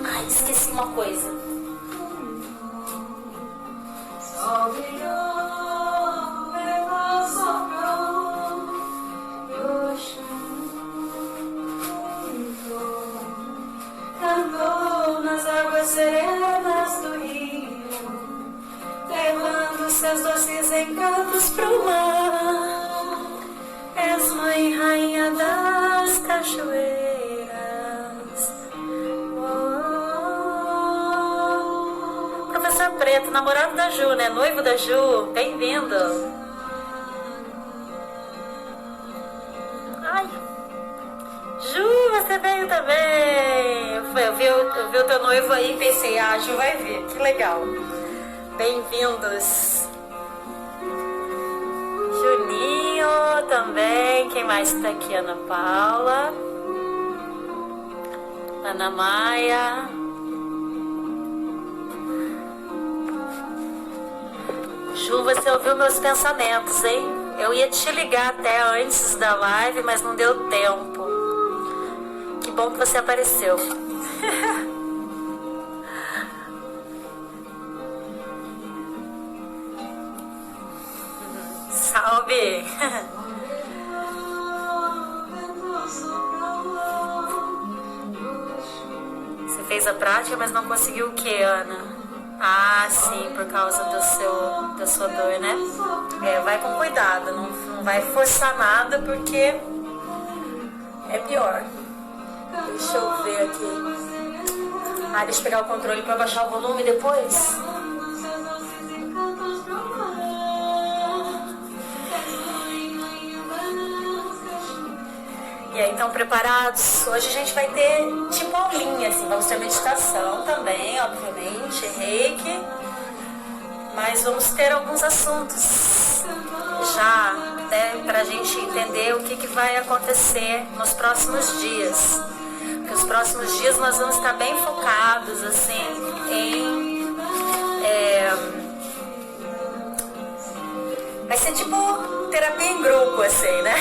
Ai, esqueci uma coisa. Cantou nas águas serenas do rio, levando seus doces encantos pro mar. És mãe, rainha das cachoeiras. Professor Preto, namorado da Ju, né? Noivo da Ju. Bem-vindo. Ai. Ju, você veio também. Eu vi o teu noivo aí e pensei, a Ju vai vir. Que legal. Bem-vindos. Juninho também. Quem mais está aqui? Ana Paula. Ana Maia. Ju, você ouviu meus pensamentos, hein? Eu ia te ligar até antes da live, mas não deu tempo. Que bom que você apareceu. Salve! Você fez a prática, mas não conseguiu o que, Ana? Ah, sim, por causa da sua dor, né? Vai com cuidado, não vai forçar nada, porque é pior. Deixa eu ver aqui. Deixa eu pegar o controle para baixar o volume depois. E aí, então, preparados? Hoje a gente vai ter tipo aulinha, assim, vamos ter meditação também, obviamente, reiki, mas vamos ter alguns assuntos já, né, pra gente entender o que vai acontecer nos próximos dias. Porque os próximos dias nós vamos estar bem focados, assim, em... Vai ser tipo terapia em grupo, assim, né?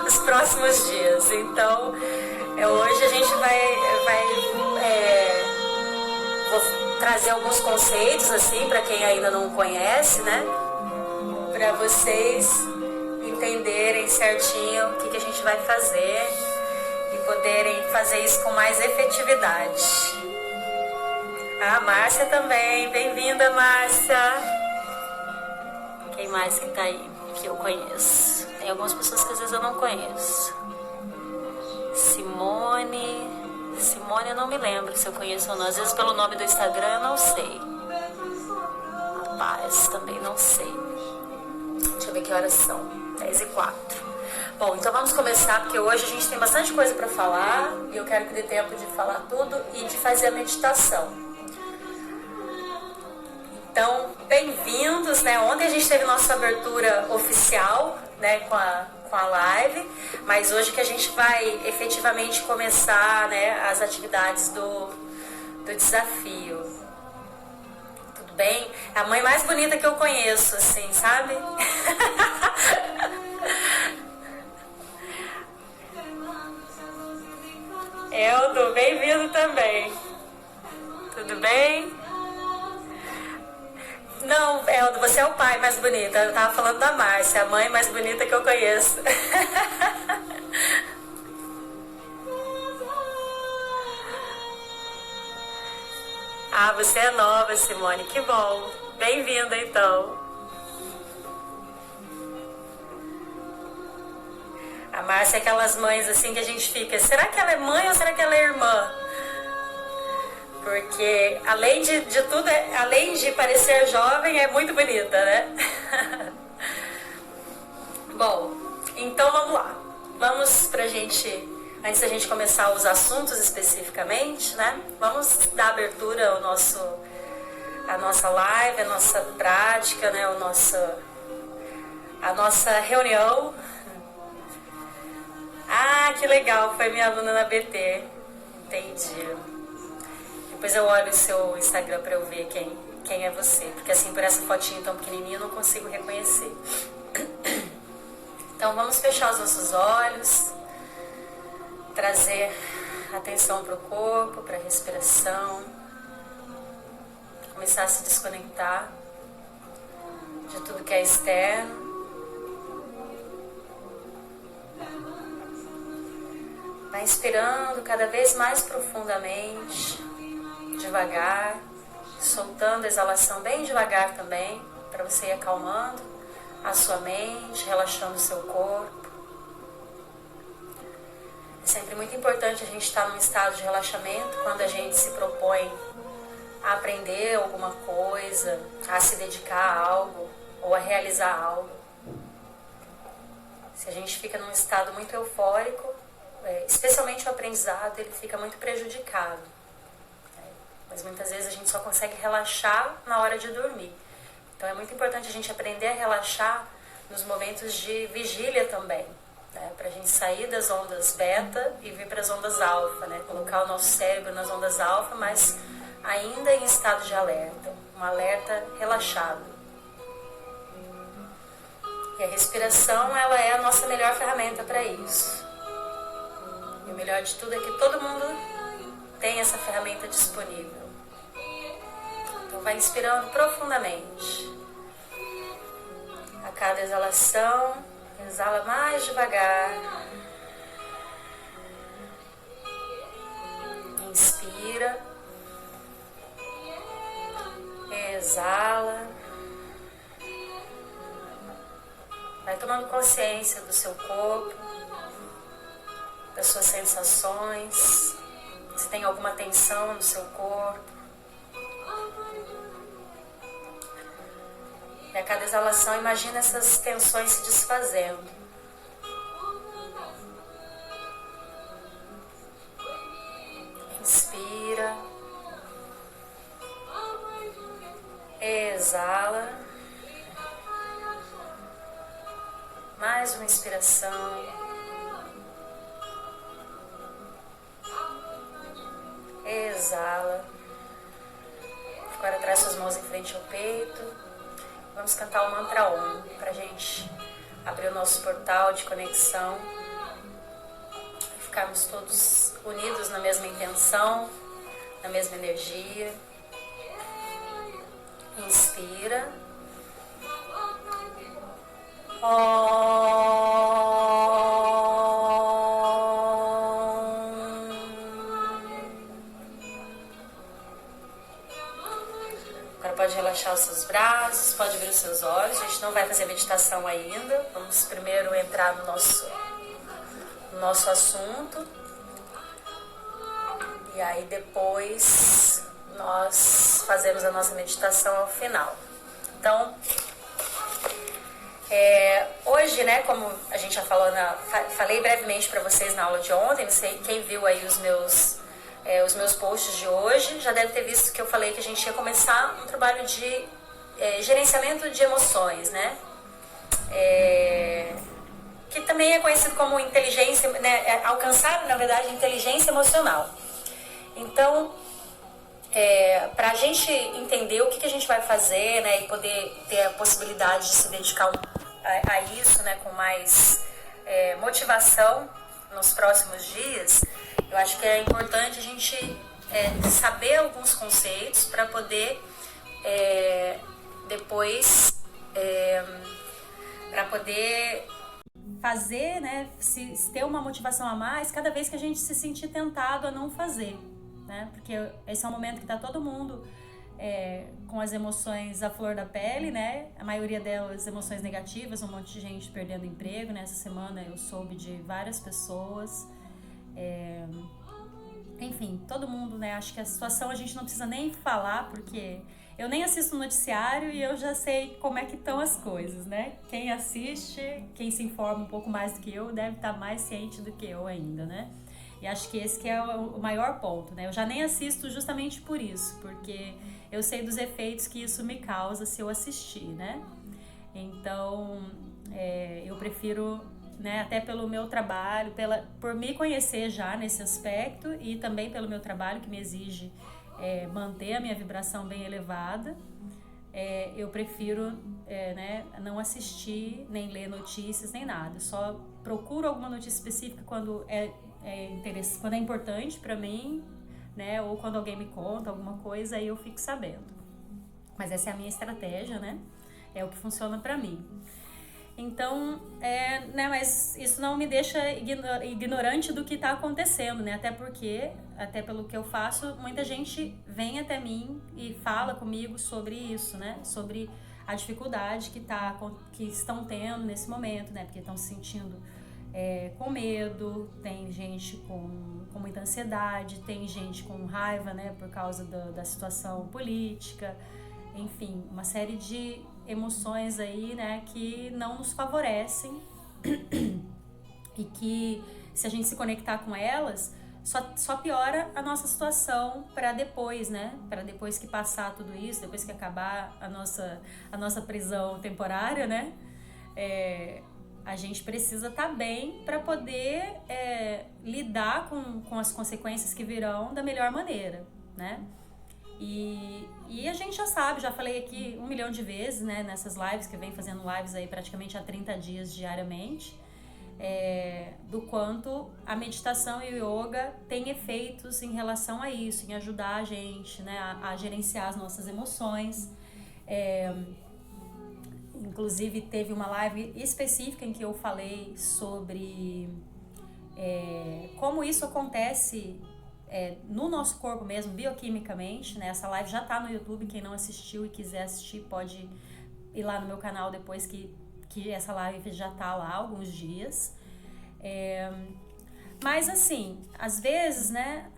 Os próximos dias. Então, hoje a gente vou trazer alguns conceitos, assim, para quem ainda não conhece, né? Para vocês entenderem certinho o que a gente vai fazer e poderem fazer isso com mais efetividade. A Márcia também. Bem-vinda, Márcia. Quem mais que tá aí, que eu conheço? Tem algumas pessoas que às vezes eu não conheço. Simone eu não me lembro se eu conheço ou não. Às vezes pelo nome do Instagram eu não sei. Rapaz, também não sei. Deixa eu ver que horas são. 10h04. Bom, então vamos começar, porque hoje a gente tem bastante coisa para falar. E eu quero que dê tempo de falar tudo e de fazer a meditação. Então, bem-vindos, né? Ontem a gente teve nossa abertura oficial, né, com a live, mas hoje que a gente vai efetivamente começar, né, as atividades do desafio. Tudo bem? É a mãe mais bonita que eu conheço, assim, sabe? Eldo, bem-vindo também. Tudo bem? Não, Eldo, você é o pai mais bonito. Eu tava falando da Márcia, a mãe mais bonita que eu conheço. Você é nova, Simone, que bom. Bem-vinda, então. A Márcia é aquelas mães assim que a gente fica, será que ela é mãe ou será que ela é irmã? Porque além de tudo, além de parecer jovem, é muito bonita, né? Bom, então vamos lá. Vamos pra gente, antes da gente começar os assuntos especificamente, né? Vamos dar abertura ao a nossa live, a nossa prática, né? A nossa reunião. Que legal, foi minha aluna na BT. Entendi. Depois eu olho o seu Instagram para eu ver quem é você, porque assim, por essa fotinha tão pequenininha eu não consigo reconhecer. Então vamos fechar os nossos olhos, trazer atenção para o corpo, para a respiração, começar a se desconectar de tudo que é externo. Vai inspirando cada vez mais profundamente, devagar, soltando a exalação bem devagar também, para você ir acalmando a sua mente, relaxando o seu corpo. É sempre muito importante a gente estar num estado de relaxamento quando a gente se propõe a aprender alguma coisa, a se dedicar a algo ou a realizar algo. Se a gente fica num estado muito eufórico, especialmente o aprendizado, ele fica muito prejudicado. Mas muitas vezes a gente só consegue relaxar na hora de dormir. Então é muito importante a gente aprender a relaxar nos momentos de vigília também, né? Para a gente sair das ondas beta e vir para as ondas alfa, né? Colocar o nosso cérebro nas ondas alfa, mas ainda em estado de alerta, um alerta relaxado. E a respiração, ela é a nossa melhor ferramenta para isso. E o melhor de tudo é que todo mundo tem essa ferramenta disponível. Então vai inspirando profundamente. A cada exalação, exala mais devagar. Inspira. Exala. Vai tomando consciência do seu corpo, das suas sensações, se tem alguma tensão no seu corpo. E a cada exalação, imagina essas tensões se desfazendo. Inspira. Exala. Mais uma inspiração. Exala. Agora traz suas mãos em frente ao peito. Vamos cantar o mantra Om pra gente abrir o nosso portal de conexão e ficarmos todos unidos na mesma intenção, na mesma energia. Inspira. Agora pode relaxar os seus braços, pode abrir os seus olhos. A gente não vai fazer meditação ainda. Vamos primeiro entrar no nosso assunto. E aí depois nós fazemos a nossa meditação ao final. Então, hoje, né, como a gente já falou, falei brevemente para vocês na aula de ontem, não sei quem viu aí os meus posts de hoje, já deve ter visto que eu falei que a gente ia começar um trabalho de gerenciamento de emoções, né? Que também é conhecido como inteligência, né? Alcançar, na verdade, inteligência emocional. Então, para a gente entender o que a gente vai fazer, né, e poder ter a possibilidade de se dedicar a isso, né, com mais motivação nos próximos dias, eu acho que é importante a gente saber alguns conceitos para poder depois para poder fazer, né, se ter uma motivação a mais cada vez que a gente se sentir tentado a não fazer, né? Porque esse é um momento que está todo mundo com as emoções à flor da pele, né? A maioria delas emoções negativas, um monte de gente perdendo emprego. Nessa semana eu soube de várias pessoas. Enfim, todo mundo, né? Acho que a situação a gente não precisa nem falar, porque eu nem assisto o noticiário e eu já sei como é que estão as coisas, né? Quem assiste, quem se informa um pouco mais do que eu, deve estar mais ciente do que eu ainda, né? E acho que esse que é o maior ponto, né? Eu já nem assisto justamente por isso, porque eu sei dos efeitos que isso me causa se eu assistir, né? Então, eu prefiro, né, até pelo meu trabalho, por me conhecer já nesse aspecto e também pelo meu trabalho que me exige manter a minha vibração bem elevada, eu prefiro né, não assistir, nem ler notícias, nem nada. Só procuro alguma notícia específica quando quando é importante para mim, né? Ou quando alguém me conta alguma coisa, aí eu fico sabendo. Mas essa é a minha estratégia, né? É o que funciona para mim. Então, né, mas isso não me deixa ignorante do que está acontecendo, né? Até porque, até pelo que eu faço, muita gente vem até mim e fala comigo sobre isso, né? Sobre a dificuldade que estão tendo nesse momento, né? Porque estão se sentindo com medo, tem gente com muita ansiedade, tem gente com raiva, né? Por causa da situação política, enfim, uma série de emoções aí, né, que não nos favorecem e que, se a gente se conectar com elas, só piora a nossa situação para depois, né, para depois que passar tudo isso, depois que acabar a nossa prisão temporária, né, a gente precisa estar bem para poder lidar com as consequências que virão da melhor maneira, né. E a gente já sabe, já falei aqui 1 milhão de vezes, né, nessas lives, que eu venho fazendo lives aí praticamente há 30 dias diariamente, do quanto a meditação e o yoga têm efeitos em relação a isso, em ajudar a gente, né, a gerenciar as nossas emoções. Inclusive teve uma live específica em que eu falei sobre como isso acontece no nosso corpo mesmo, bioquimicamente, né? Essa live já tá no YouTube, quem não assistiu e quiser assistir pode ir lá no meu canal depois que essa live já tá lá há alguns dias. Mas assim, às vezes, né,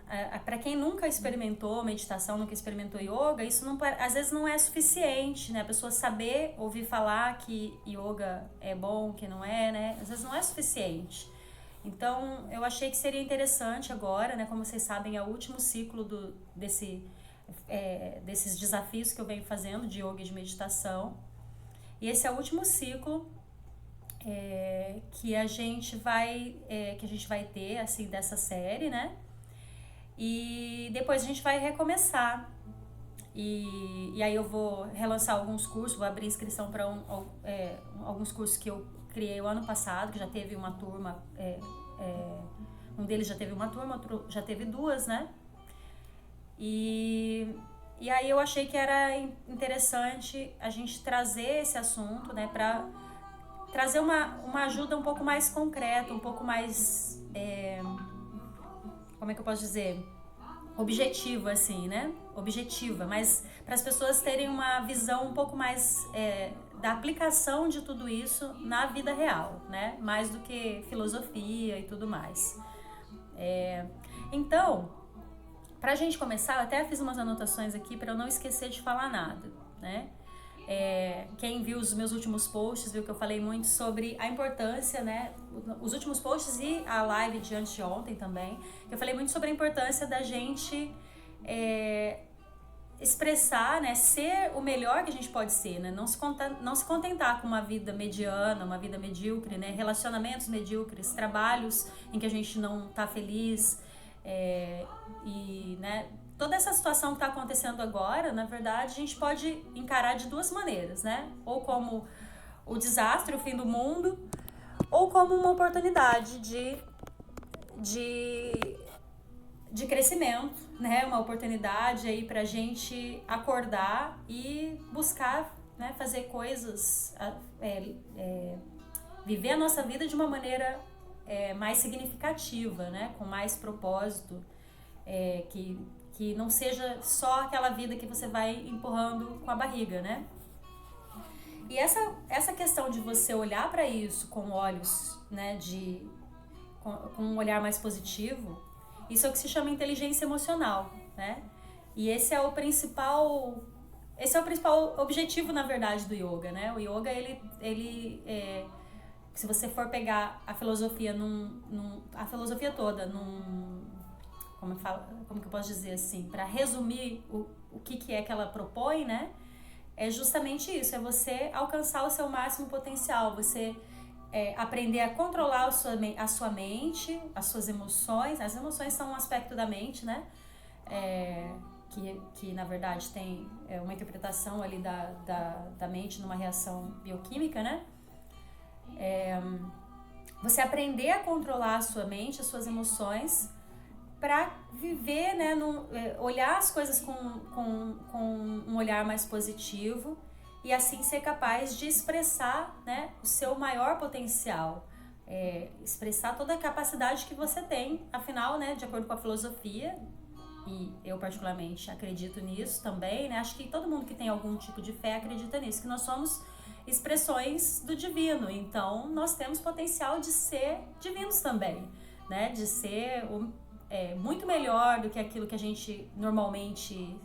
para quem nunca experimentou meditação, nunca experimentou yoga, isso às vezes não é suficiente, né? A pessoa saber, ouvir falar que yoga é bom, que não é, né? Às vezes não é suficiente. Então, eu achei que seria interessante agora, né? Como vocês sabem, é o último ciclo desses desafios que eu venho fazendo de yoga e de meditação. E esse é o último ciclo que a gente vai ter, assim, dessa série, né? E depois a gente vai recomeçar. E aí eu vou relançar alguns cursos, vou abrir inscrição para alguns cursos que eu criei o ano passado, que já teve uma turma, um deles já teve uma turma, outro já teve 2, né? E aí eu achei que era interessante a gente trazer esse assunto, né, para trazer uma ajuda um pouco mais concreta, um pouco mais, como é que eu posso dizer? Objetiva, assim, né? Objetiva, mas para as pessoas terem uma visão um pouco mais da aplicação de tudo isso na vida real, né? Mais do que filosofia e tudo mais. Então, para a gente começar, eu até fiz umas anotações aqui para eu não esquecer de falar nada, né? Quem viu os meus últimos posts viu que eu falei muito sobre a importância, né? Os últimos posts e a live de antes de ontem também, eu falei muito sobre a importância da gente expressar, né? Ser o melhor que a gente pode ser, né? Não se contentar com uma vida mediana, uma vida medíocre, né? Relacionamentos medíocres, trabalhos em que a gente não tá feliz, e, né? Toda essa situação que está acontecendo agora, na verdade, a gente pode encarar de 2 maneiras, né? Ou como o desastre, o fim do mundo, ou como uma oportunidade de crescimento, né? Uma oportunidade aí pra gente acordar e buscar, né? Fazer coisas, viver a nossa vida de uma maneira mais significativa, né? Com mais propósito, que não seja só aquela vida que você vai empurrando com a barriga, né? E essa questão de você olhar para isso com olhos, né, com um olhar mais positivo, isso é o que se chama inteligência emocional, né? E esse é o principal objetivo, na verdade, do yoga, né? O yoga, se você for pegar a filosofia a filosofia toda como que eu posso dizer assim, para resumir o que é que ela propõe, né? É justamente isso, é você alcançar o seu máximo potencial, você aprender a controlar a sua mente, as suas emoções. As emoções são um aspecto da mente, né? Que na verdade tem uma interpretação ali da mente numa reação bioquímica, né? você aprender a controlar a sua mente, as suas emoções, para viver, né, olhar as coisas com um olhar mais positivo e assim ser capaz de expressar, né, o seu maior potencial, expressar toda a capacidade que você tem, afinal, né, de acordo com a filosofia, e eu particularmente acredito nisso também, né, acho que todo mundo que tem algum tipo de fé acredita nisso, que nós somos expressões do divino, então nós temos potencial de ser divinos também, né, de ser muito melhor do que aquilo que a gente normalmente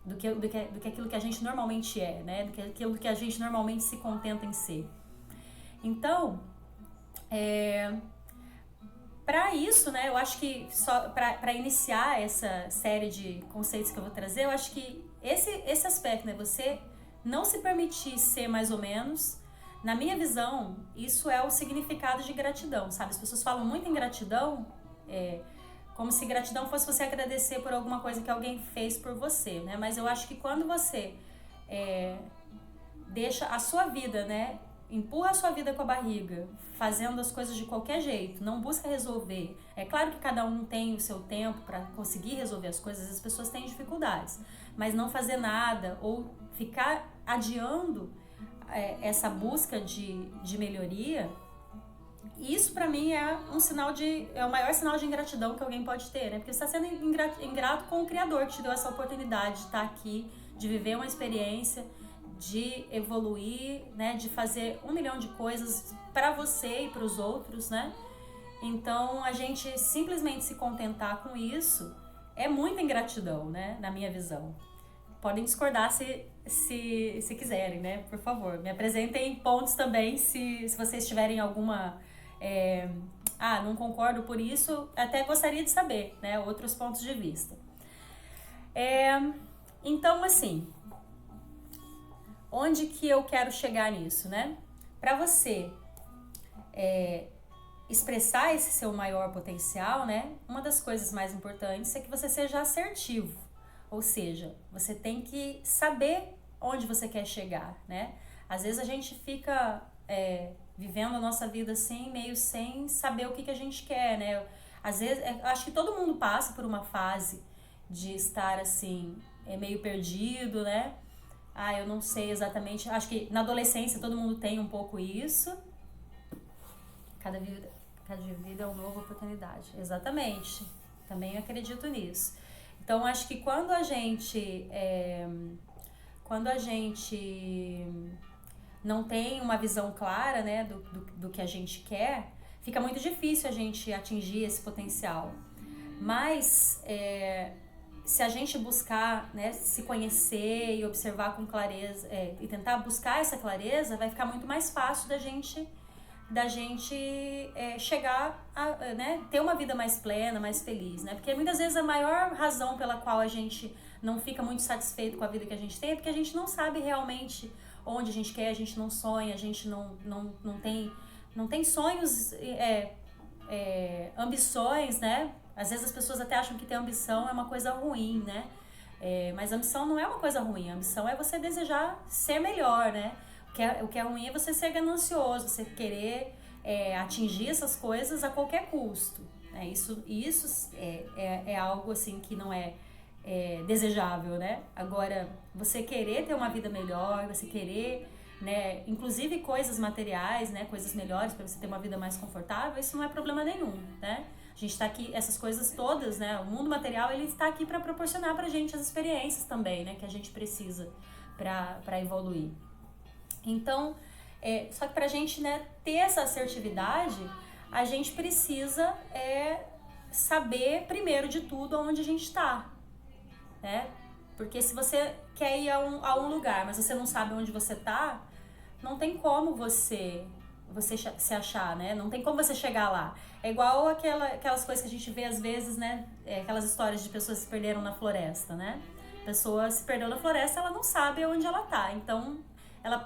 do que aquilo que a gente normalmente é, né? Do que aquilo que a gente normalmente se contenta em ser. Então, para isso, né? Eu acho que só para iniciar essa série de conceitos que eu vou trazer, eu acho que esse aspecto, né? Você não se permitir ser mais ou menos, na minha visão, isso é o significado de gratidão, sabe? As pessoas falam muito em gratidão, como se gratidão fosse você agradecer por alguma coisa que alguém fez por você, né? Mas eu acho que quando você deixa a sua vida, né? Empurra a sua vida com a barriga, fazendo as coisas de qualquer jeito, não busca resolver. É claro que cada um tem o seu tempo para conseguir resolver as coisas, as pessoas têm dificuldades, mas não fazer nada ou ficar adiando essa busca de melhoria, isso para mim é o maior sinal de ingratidão que alguém pode ter, né? Porque você está sendo ingrato com o Criador que te deu essa oportunidade de estar aqui, de viver uma experiência, de evoluir, né? De fazer 1 milhão de coisas para você e para os outros, né? Então a gente simplesmente se contentar com isso é muita ingratidão, né? Na minha visão. Podem discordar se quiserem, né? Por favor, me apresentem pontos também se vocês tiverem alguma... não concordo por isso, até gostaria de saber, né? Outros pontos de vista. Então, assim, onde que eu quero chegar nisso, né? Para você expressar esse seu maior potencial, né? Uma das coisas mais importantes é que você seja assertivo. Ou seja, você tem que saber onde você quer chegar, né? Às vezes a gente fica vivendo a nossa vida assim, meio sem saber o que a gente quer, né? Às vezes, acho que todo mundo passa por uma fase de estar assim, meio perdido, né? Eu não sei exatamente, acho que na adolescência todo mundo tem um pouco isso. Cada vida é uma nova oportunidade, exatamente, também acredito nisso. Então, acho que quando a gente não tem uma visão clara, né, do que a gente quer, fica muito difícil a gente atingir esse potencial. Mas, se a gente buscar, né, se conhecer e observar com clareza, e tentar buscar essa clareza, vai ficar muito mais fácil da gente chegar a, né, ter uma vida mais plena, mais feliz, né? Porque muitas vezes a maior razão pela qual a gente não fica muito satisfeito com a vida que a gente tem é porque a gente não sabe realmente onde a gente quer, a gente não sonha, a gente não tem sonhos, ambições, né? Às vezes as pessoas até acham que ter ambição é uma coisa ruim, né? Mas a ambição não é uma coisa ruim, a ambição é você desejar ser melhor, né? O que é ruim é você ser ganancioso, você querer atingir essas coisas a qualquer custo, né? Isso é algo assim que não é desejável, né? Agora, você querer ter uma vida melhor, você querer, né, inclusive coisas materiais, né, coisas melhores para você ter uma vida mais confortável, isso não é problema nenhum, né? A gente está aqui, essas coisas todas, né? O mundo material, ele está aqui para proporcionar pra gente as experiências também, né, que a gente precisa para evoluir. Então, só que pra gente, né, ter essa assertividade, a gente precisa saber, primeiro de tudo, onde a gente está, né? Porque se você quer ir a um lugar, mas você não sabe onde você está, não tem como você se achar, né? Não tem como você chegar lá. É igual aquelas coisas que a gente vê às vezes, né? Aquelas histórias de pessoas que se perderam na floresta, né? A pessoa se perdeu na floresta, ela não sabe onde ela tá. Então,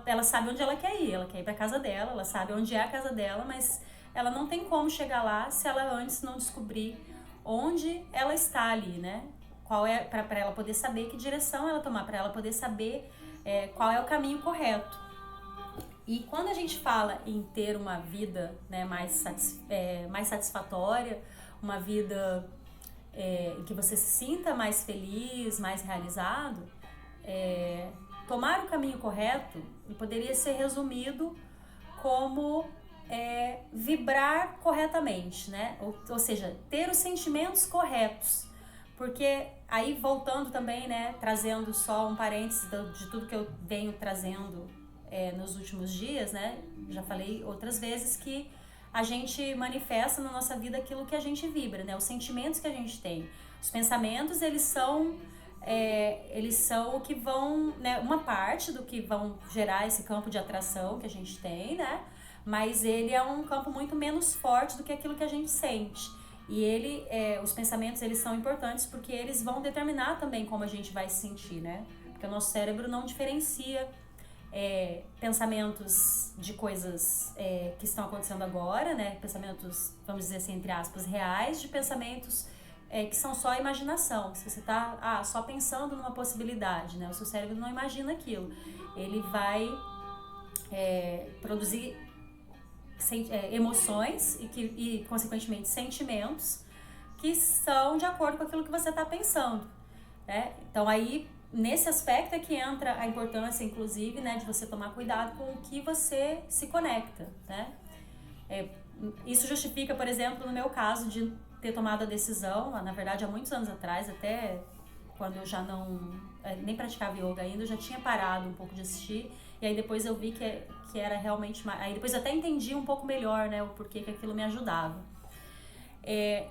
ela sabe onde ela quer ir pra casa dela, ela sabe onde é a casa dela, mas ela não tem como chegar lá se ela antes não descobrir onde ela está ali, né? Qual é, para ela poder saber que direção ela tomar, para ela poder saber qual é o caminho correto. E quando a gente fala em ter uma vida, né, mais satisfatória, uma vida em que você se sinta mais feliz, mais realizado, tomar o caminho correto poderia ser resumido como vibrar corretamente, né? Ou seja, ter os sentimentos corretos. Porque aí, voltando também, né, trazendo só um parênteses de tudo que eu venho trazendo nos últimos dias, né? Já falei outras vezes que a gente manifesta na nossa vida aquilo que a gente vibra, né? Os sentimentos que a gente tem. Os pensamentos, eles são o que vão, né, uma parte do que vão gerar esse campo de atração que a gente tem, né? Mas ele é um campo muito menos forte do que aquilo que a gente sente. E os pensamentos, eles são importantes porque eles vão determinar também como a gente vai se sentir, né? Porque o nosso cérebro não diferencia pensamentos de coisas que estão acontecendo agora, né? Pensamentos, vamos dizer assim, entre aspas, reais, de pensamentos que são só imaginação. Se você está só pensando numa possibilidade, né? O seu cérebro não imagina aquilo. Ele vai produzir emoções e, consequentemente, sentimentos que são de acordo com aquilo que você está pensando, né? Então, aí, nesse aspecto é que entra a importância, inclusive, né, de você tomar cuidado com o que você se conecta, né? Isso justifica, por exemplo, no meu caso, de ter tomado a decisão, na verdade, há muitos anos atrás, até quando eu já nem praticava yoga ainda, eu já tinha parado um pouco de assistir, e aí depois eu vi que era realmente... Aí depois eu até entendi um pouco melhor, né, o porquê que aquilo me ajudava.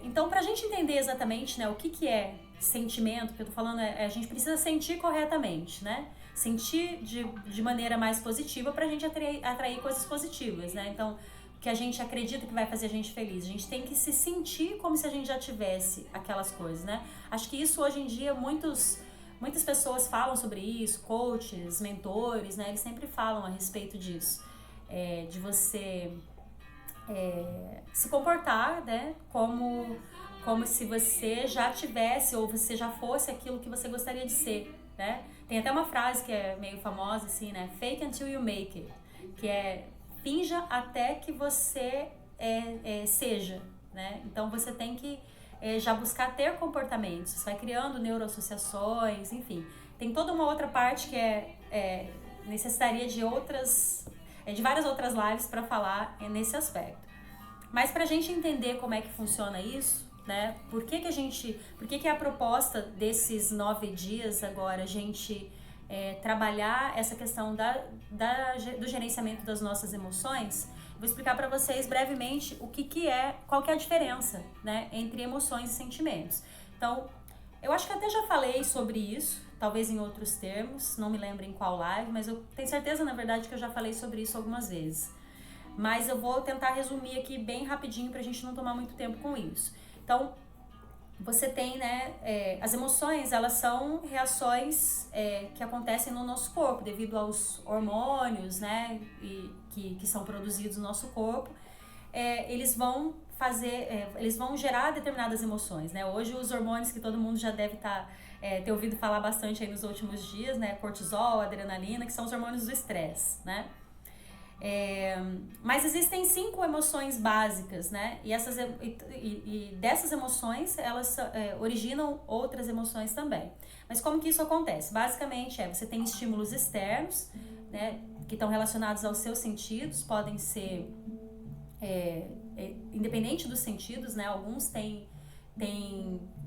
Então, pra gente entender exatamente, né, o que é sentimento, que eu tô falando, a gente precisa sentir corretamente, né? Sentir de maneira mais positiva pra gente atrair coisas positivas, né? Então, o que a gente acredita que vai fazer a gente feliz, a gente tem que se sentir como se a gente já tivesse aquelas coisas, né? Acho que isso hoje em dia muitas pessoas falam sobre isso, coaches, mentores, né? Eles sempre falam a respeito disso, de você se comportar, né, como se você já tivesse ou você já fosse aquilo que você gostaria de ser, né? Tem até uma frase que é meio famosa assim, né? Fake until you make it, que é finja até que você seja, né? Então você tem que já buscar ter comportamentos, você vai criando neuroassociações, enfim. Tem toda uma outra parte que necessitaria de várias outras lives para falar nesse aspecto. Mas para a gente entender como é que funciona isso, né? Por que é a proposta desses 9 dias agora a gente trabalhar essa questão do gerenciamento das nossas emoções? Vou explicar para vocês brevemente qual que é a diferença, né, entre emoções e sentimentos. Então, eu acho que até já falei sobre isso, talvez em outros termos, não me lembro em qual live, mas eu tenho certeza, na verdade, que eu já falei sobre isso algumas vezes. Mas eu vou tentar resumir aqui bem rapidinho pra gente não tomar muito tempo com isso. Então, você tem, né, as emoções, elas são reações que acontecem no nosso corpo, devido aos hormônios, né, que são produzidos no nosso corpo. Eles vão gerar determinadas emoções, né? Hoje os hormônios que todo mundo já deve ter ouvido falar bastante aí nos últimos dias, né? Cortisol, adrenalina, que são os hormônios do estresse, né? Mas existem 5 emoções básicas, né? E dessas emoções, elas originam outras emoções também. Mas como que isso acontece? Basicamente você tem estímulos externos, né, que estão relacionados aos seus sentidos, podem ser independente dos sentidos, né? Alguns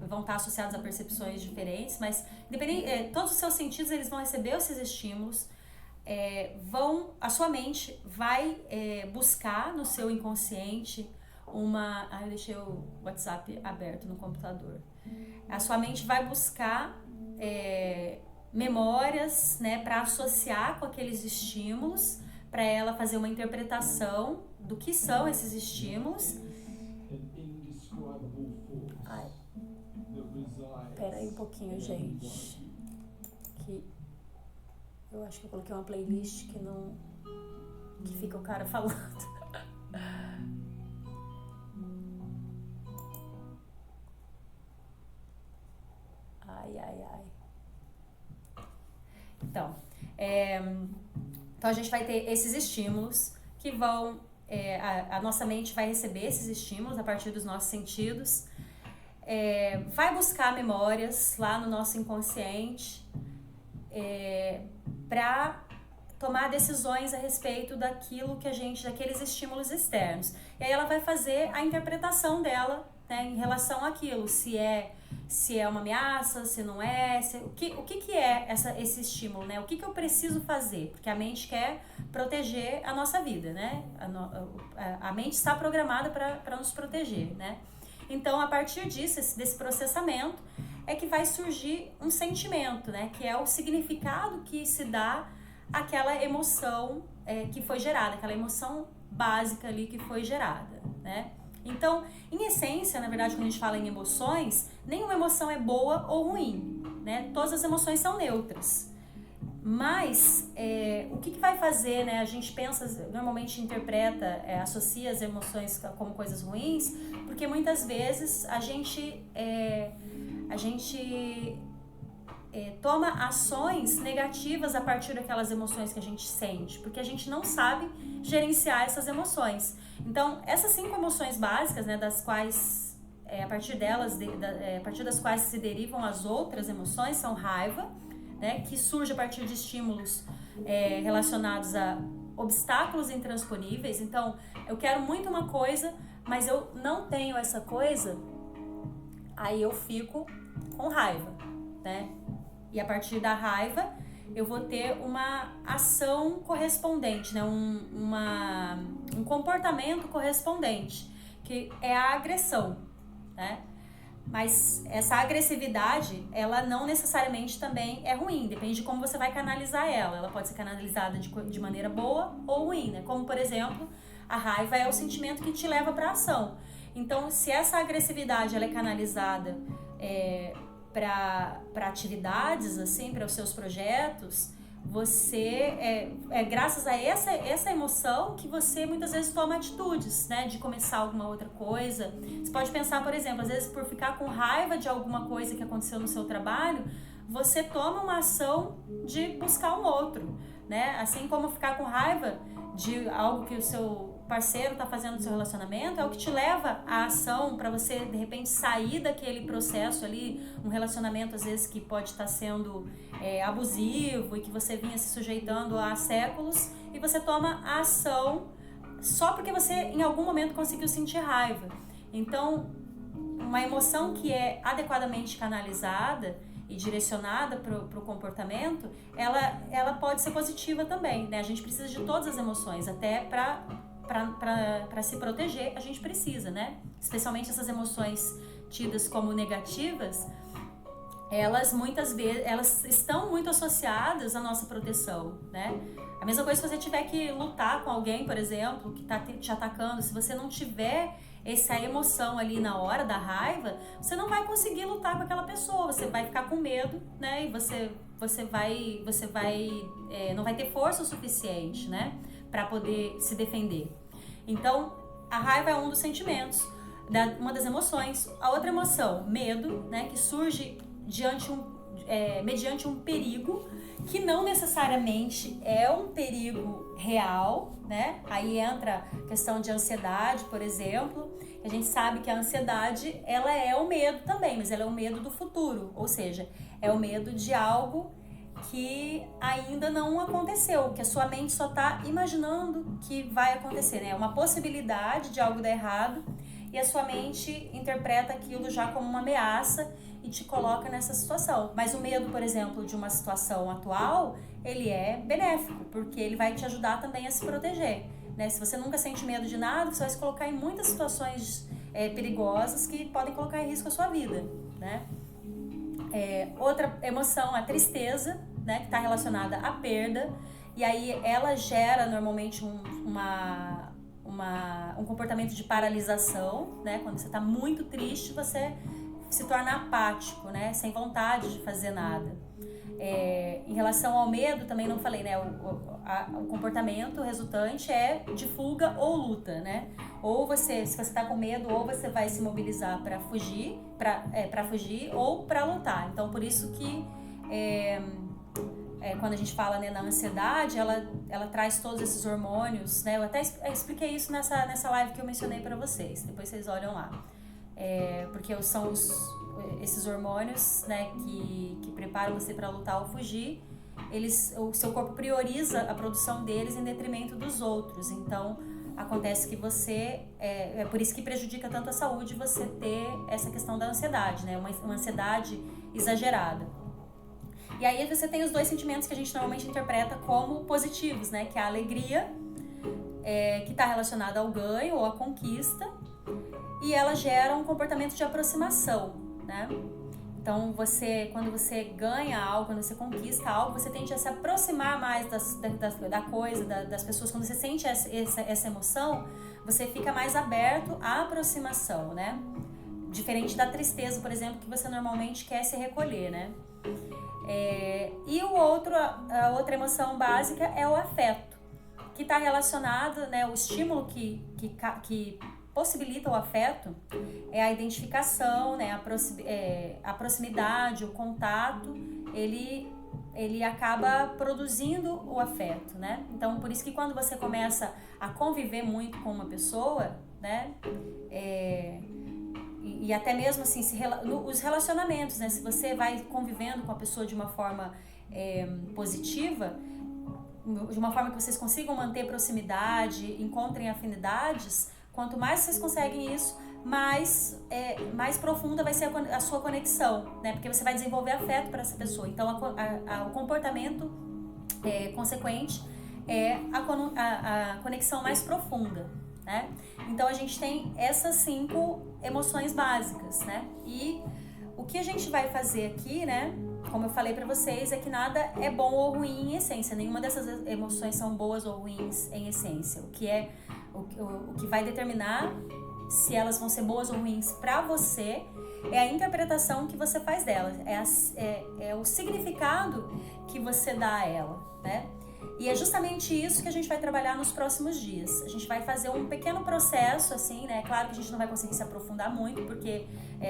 vão estar associados a percepções diferentes, mas todos os seus sentidos eles vão receber esses estímulos. A sua mente vai buscar no seu inconsciente eu deixei o WhatsApp aberto no computador. A sua mente vai buscar memórias, né, para associar com aqueles estímulos, para ela fazer uma interpretação do que são esses estímulos. Espera aí um pouquinho, gente. Eu acho que eu coloquei uma playlist que fica o cara falando. Ai. Então Então a gente vai ter esses estímulos que vão, a nossa mente vai receber esses estímulos a partir dos nossos sentidos, vai buscar memórias lá no nosso inconsciente para tomar decisões a respeito daquilo que daqueles estímulos externos. E aí ela vai fazer a interpretação dela, né, em relação àquilo, se é uma ameaça, se não é, o que é esse estímulo, né? O que eu preciso fazer? Porque a mente quer proteger a nossa vida, né? A mente está programada para nos proteger, né? Então, a partir disso, desse processamento, é que vai surgir um sentimento, né? Que é o significado que se dá àquela emoção que foi gerada, aquela emoção básica ali que foi gerada, né? Então, em essência, na verdade, quando a gente fala em emoções, nenhuma emoção é boa ou ruim, né? Todas as emoções são neutras. Mas, o que vai fazer, né? A gente pensa, normalmente interpreta, associa as emoções como coisas ruins, porque muitas vezes a gente toma ações negativas a partir daquelas emoções que a gente sente, porque a gente não sabe gerenciar essas emoções. Então, essas 5 emoções básicas, né, das quais, a partir das quais se derivam as outras emoções, são raiva, né, que surge a partir de estímulos relacionados a obstáculos intransponíveis. Então, eu quero muito uma coisa, mas eu não tenho essa coisa, aí eu fico com raiva, né? E a partir da raiva, eu vou ter uma ação correspondente, né? um comportamento correspondente, que é a agressão, né? Mas essa agressividade, ela não necessariamente também é ruim, depende de como você vai canalizar ela. Ela pode ser canalizada de maneira boa ou ruim, né? Como, por exemplo, a raiva é o sentimento que te leva para a ação. Então, se essa agressividade ela é canalizada para atividades, assim, para os seus projetos, você graças a essa emoção que você muitas vezes toma atitudes, né, de começar alguma outra coisa. Você pode pensar, por exemplo, às vezes por ficar com raiva de alguma coisa que aconteceu no seu trabalho, você toma uma ação de buscar um outro, né? Assim como ficar com raiva de algo que o seu parceiro está fazendo no seu relacionamento, é o que te leva à ação para você, de repente, sair daquele processo ali, um relacionamento, às vezes, que pode estar sendo abusivo e que você vinha se sujeitando há séculos, e você toma a ação só porque você, em algum momento, conseguiu sentir raiva. Então, uma emoção que é adequadamente canalizada e direcionada para o comportamento, ela pode ser positiva também, né? A gente precisa de todas as emoções, até para se proteger, a gente precisa, né? Especialmente essas emoções tidas como negativas, elas muitas vezes elas estão muito associadas à nossa proteção, né? A mesma coisa se você tiver que lutar com alguém, por exemplo, que está te atacando, se você não tiver essa emoção ali na hora da raiva, você não vai conseguir lutar com aquela pessoa, você vai ficar com medo, né? E você não vai ter força o suficiente, né, para poder se defender. Então, a raiva é um dos sentimentos, uma das emoções. A outra emoção, medo, né, que surge mediante um perigo que não necessariamente é um perigo real, né? Aí entra a questão de ansiedade, por exemplo. A gente sabe que a ansiedade, ela é o medo também, mas ela é o medo do futuro, ou seja, é o medo de algo que ainda não aconteceu, que a sua mente só está imaginando que vai acontecer, né? É uma possibilidade de algo dar errado e a sua mente interpreta aquilo já como uma ameaça e te coloca nessa situação. Mas o medo, por exemplo, de uma situação atual, ele é benéfico, porque ele vai te ajudar também a se proteger, né? Se você nunca sente medo de nada, você vai se colocar em muitas situações perigosas que podem colocar em risco a sua vida, né? Outra emoção, a tristeza, né, que está relacionada à perda, e aí ela gera normalmente um comportamento de paralisação, né? Quando você está muito triste, você se torna apático, né? Sem vontade de fazer nada. Em relação ao medo, também não falei, né? O comportamento resultante é de fuga ou luta, né? Ou se você está com medo, ou você vai se mobilizar para fugir, ou para lutar. Então, por isso que quando a gente fala, né, na ansiedade, ela traz todos esses hormônios, né? Eu até expliquei isso nessa live que eu mencionei para vocês, depois vocês olham lá. Porque são esses hormônios, né, que preparam você para lutar ou fugir, o seu corpo prioriza a produção deles em detrimento dos outros. Então, acontece que você... É por isso que prejudica tanto a saúde você ter essa questão da ansiedade, né? Uma ansiedade exagerada. E aí você tem os dois sentimentos que a gente normalmente interpreta como positivos, né? Que é a alegria, que está relacionada ao ganho ou à conquista, e ela gera um comportamento de aproximação, né? Então, quando você ganha algo, quando você conquista algo, você tende a se aproximar mais da coisa, das pessoas. Quando você sente essa emoção, você fica mais aberto à aproximação, né? Diferente da tristeza, por exemplo, que você normalmente quer se recolher, né? E a outra emoção básica é o afeto, que está relacionado, né? O estímulo que possibilita o afeto é a identificação, né? A proximidade, o contato, ele acaba produzindo o afeto, né? Então, por isso que quando você começa a conviver muito com uma pessoa, né? E até mesmo assim, os relacionamentos, né? Se você vai convivendo com a pessoa de uma forma positiva, de uma forma que vocês consigam manter proximidade, encontrem afinidades, quanto mais vocês conseguem isso, mais profunda vai ser a sua conexão, né? Porque você vai desenvolver afeto para essa pessoa. Então, o comportamento consequente é a conexão mais profunda, né? Então, a gente tem essas 5 emoções básicas, né? E o que a gente vai fazer aqui, né? Como eu falei para vocês, é que nada é bom ou ruim em essência. Nenhuma dessas emoções são boas ou ruins em essência. O que vai determinar se elas vão ser boas ou ruins para você é a interpretação que você faz delas, é o significado que você dá a ela, né? E é justamente isso que a gente vai trabalhar nos próximos dias. A gente vai fazer um pequeno processo, assim, né? Claro que a gente não vai conseguir se aprofundar muito, porque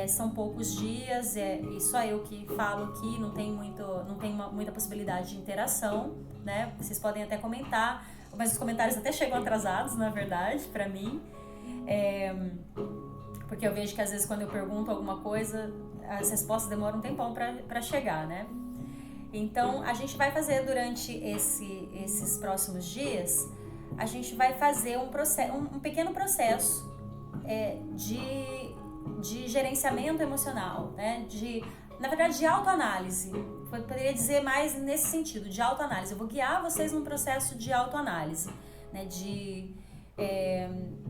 são poucos dias, e só eu que falo aqui, não tem muita possibilidade de interação, né? Vocês podem até comentar, mas os comentários até chegam atrasados, na verdade, pra mim. Porque eu vejo que às vezes quando eu pergunto alguma coisa, as respostas demoram um tempão pra chegar, né? Então, a gente vai fazer durante esses próximos dias, a gente vai fazer um pequeno processo de gerenciamento emocional, né? Na verdade, de autoanálise. Eu poderia dizer mais nesse sentido, de autoanálise. Eu vou guiar vocês num processo de autoanálise, né?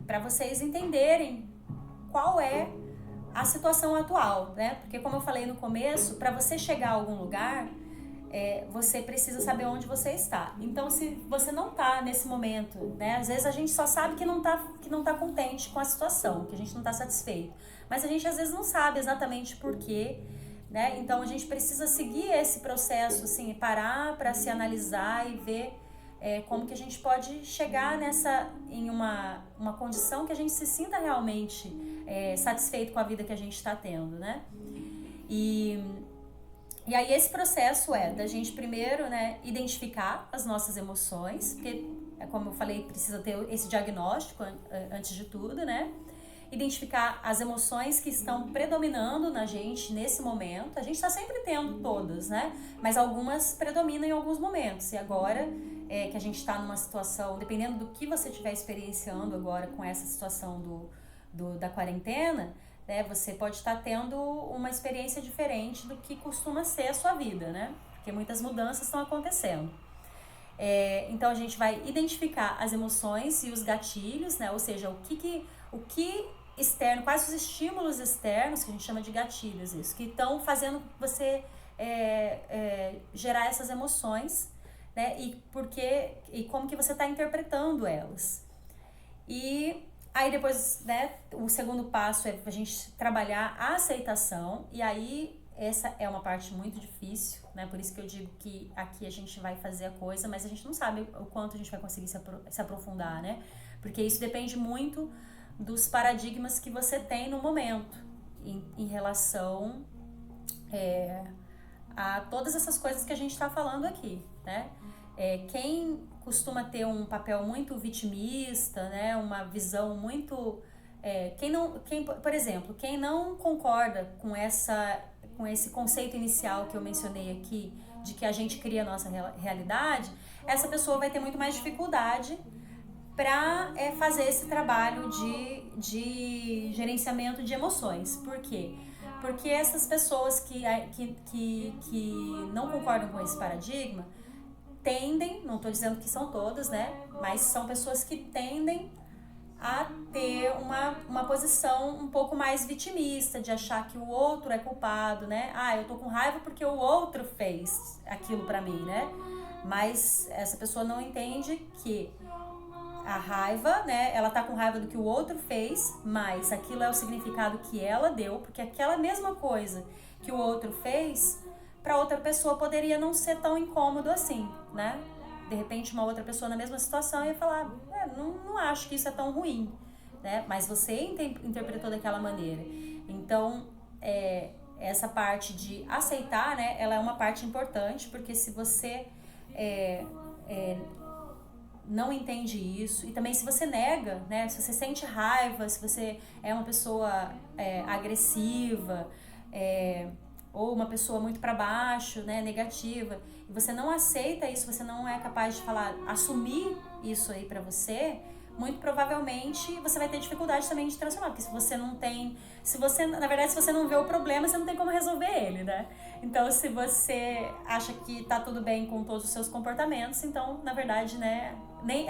Para vocês entenderem qual é a situação atual, né? Porque como eu falei no começo, para você chegar a algum lugar, você precisa saber onde você está. Então, se você não está nesse momento, né? Às vezes a gente só sabe que não tá contente com a situação, que a gente não está satisfeito. Mas a gente às vezes não sabe exatamente por quê, né? Então a gente precisa seguir esse processo, assim, parar para se analisar e ver como que a gente pode chegar em uma condição que a gente se sinta realmente satisfeito com a vida que a gente está tendo, né? E aí esse processo da gente primeiro, né, identificar as nossas emoções, porque, como eu falei, precisa ter esse diagnóstico antes de tudo, né? Identificar as emoções que estão predominando na gente nesse momento. A gente está sempre tendo todas, né? Mas algumas predominam em alguns momentos. E agora que a gente está numa situação, dependendo do que você estiver experienciando agora com essa situação da quarentena, né, você pode estar tendo uma experiência diferente do que costuma ser a sua vida, né? Porque muitas mudanças estão acontecendo. Então a gente vai identificar as emoções e os gatilhos, né? Ou seja, o que externo, quais os estímulos externos, que a gente chama de gatilhos, isso, que estão fazendo você gerar essas emoções, né? E como que você está interpretando elas. E aí depois, né, o segundo passo é a gente trabalhar a aceitação, e aí essa é uma parte muito difícil, né? Por isso que eu digo que aqui a gente vai fazer a coisa, mas a gente não sabe o quanto a gente vai conseguir se aprofundar, né? Porque isso depende muito dos paradigmas que você tem no momento, em relação a todas essas coisas que a gente está falando aqui, né? Quem costuma ter um papel muito vitimista, né? Uma visão muito... por exemplo, quem não concorda com esse conceito inicial que eu mencionei aqui, de que a gente cria a nossa realidade, essa pessoa vai ter muito mais dificuldade para fazer esse trabalho de gerenciamento de emoções. Por quê? Porque essas pessoas que não concordam com esse paradigma tendem, não estou dizendo que são todas, né? Mas são pessoas que tendem a ter uma posição um pouco mais vitimista, de achar que o outro é culpado, né? Eu tô com raiva porque o outro fez aquilo pra mim, né? Mas essa pessoa não entende que a raiva, né? Ela tá com raiva do que o outro fez, mas aquilo é o significado que ela deu, porque aquela mesma coisa que o outro fez, pra outra pessoa poderia não ser tão incômodo assim, né? De repente uma outra pessoa na mesma situação ia falar, não acho que isso é tão ruim, né? Mas você interpretou daquela maneira. Então, essa parte de aceitar, né? Ela é uma parte importante, porque se você não entende isso, e também se você nega, né? Se você sente raiva, se você é uma pessoa agressiva, ou uma pessoa muito para baixo, né, negativa, e você não aceita isso, você não é capaz de assumir isso aí para você, muito provavelmente você vai ter dificuldade também de transformar, porque se você não vê o problema, você não tem como resolver ele, né? Então, se você acha que tá tudo bem com todos os seus comportamentos, então, na verdade, né, nem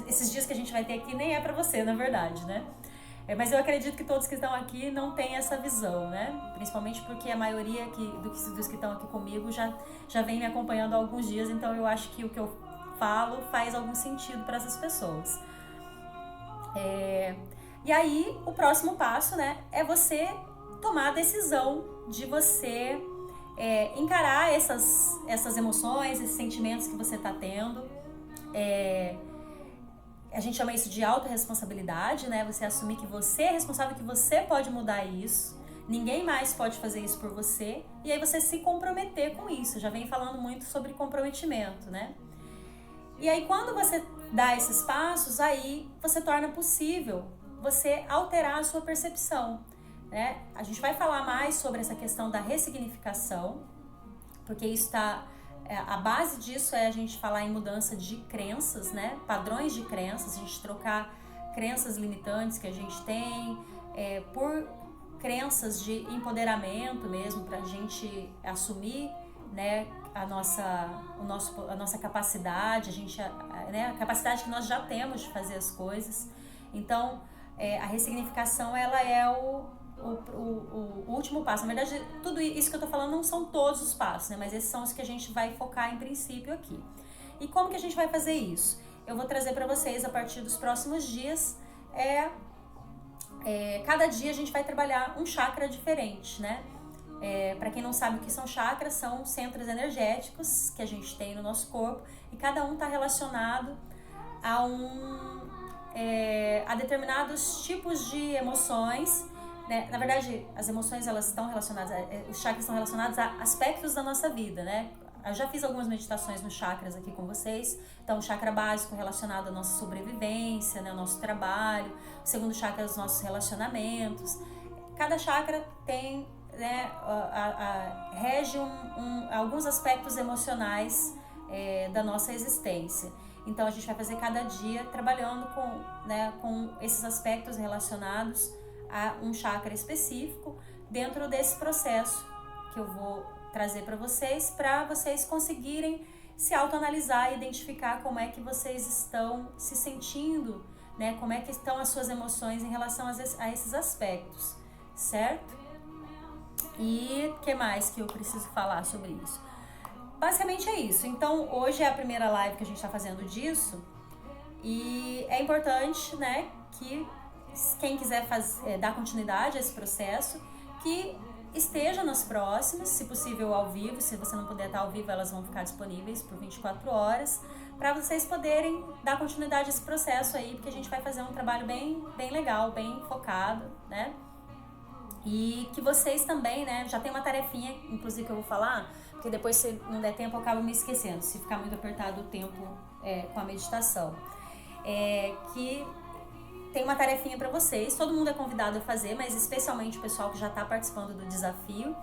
esses dias que a gente vai ter aqui nem é para você, na verdade, né? Mas eu acredito que todos que estão aqui não têm essa visão, né? Principalmente porque a maioria dos que estão aqui comigo já vem me acompanhando há alguns dias, então eu acho que o que eu falo faz algum sentido para essas pessoas. E aí, o próximo passo, né, é você tomar a decisão de você encarar essas emoções, esses sentimentos que você está tendo. A gente chama isso de autorresponsabilidade, né? Você assumir que você é responsável, que você pode mudar isso, ninguém mais pode fazer isso por você, e aí você se comprometer com isso. Eu já venho falando muito sobre comprometimento, né? E aí quando você dá esses passos, aí você torna possível você alterar a sua percepção, né? A gente vai falar mais sobre essa questão da ressignificação, porque isso a base disso é a gente falar em mudança de crenças, né? Padrões de crenças, a gente trocar crenças limitantes que a gente tem por crenças de empoderamento mesmo, para a gente assumir, né, a nossa capacidade, a capacidade que nós já temos de fazer as coisas. Então, a ressignificação, ela é o último passo. Na verdade, tudo isso que eu tô falando não são todos os passos, né? Mas esses são os que a gente vai focar em princípio aqui. E como que a gente vai fazer isso? Eu vou trazer para vocês a partir dos próximos dias. Cada dia a gente vai trabalhar um chakra diferente, né? Para quem não sabe o que são chakras, são centros energéticos que a gente tem no nosso corpo, e cada um está relacionado a determinados tipos de emoções, né? Na verdade, as emoções, elas estão relacionadas, os chakras estão relacionados a aspectos da nossa vida, né? Eu já fiz algumas meditações nos chakras aqui com vocês. Então, o chakra básico relacionado à nossa sobrevivência, né, ao nosso trabalho. O segundo chakra, os nossos relacionamentos. Cada chakra tem, né, rege alguns aspectos emocionais da nossa existência. Então, a gente vai fazer cada dia trabalhando com esses aspectos relacionados a um chakra específico dentro desse processo que eu vou trazer para vocês conseguirem se autoanalisar e identificar como é que vocês estão se sentindo, né? Como é que estão as suas emoções em relação a esses aspectos, certo? E o que mais que eu preciso falar sobre isso? Basicamente é isso. Então, hoje é a primeira live que a gente está fazendo disso, e é importante, né, que quem quiser dar continuidade a esse processo, que esteja nas próximas, se possível ao vivo. Se você não puder estar ao vivo, elas vão ficar disponíveis por 24 horas, para vocês poderem dar continuidade a esse processo aí, porque a gente vai fazer um trabalho bem legal, bem focado, né? E que vocês também, né, já tem uma tarefinha, inclusive que eu vou falar, porque depois se não der tempo eu acabo me esquecendo, se ficar muito apertado o tempo com a meditação. Que tem uma tarefinha para vocês, todo mundo é convidado a fazer, mas especialmente o pessoal que já está participando do desafio.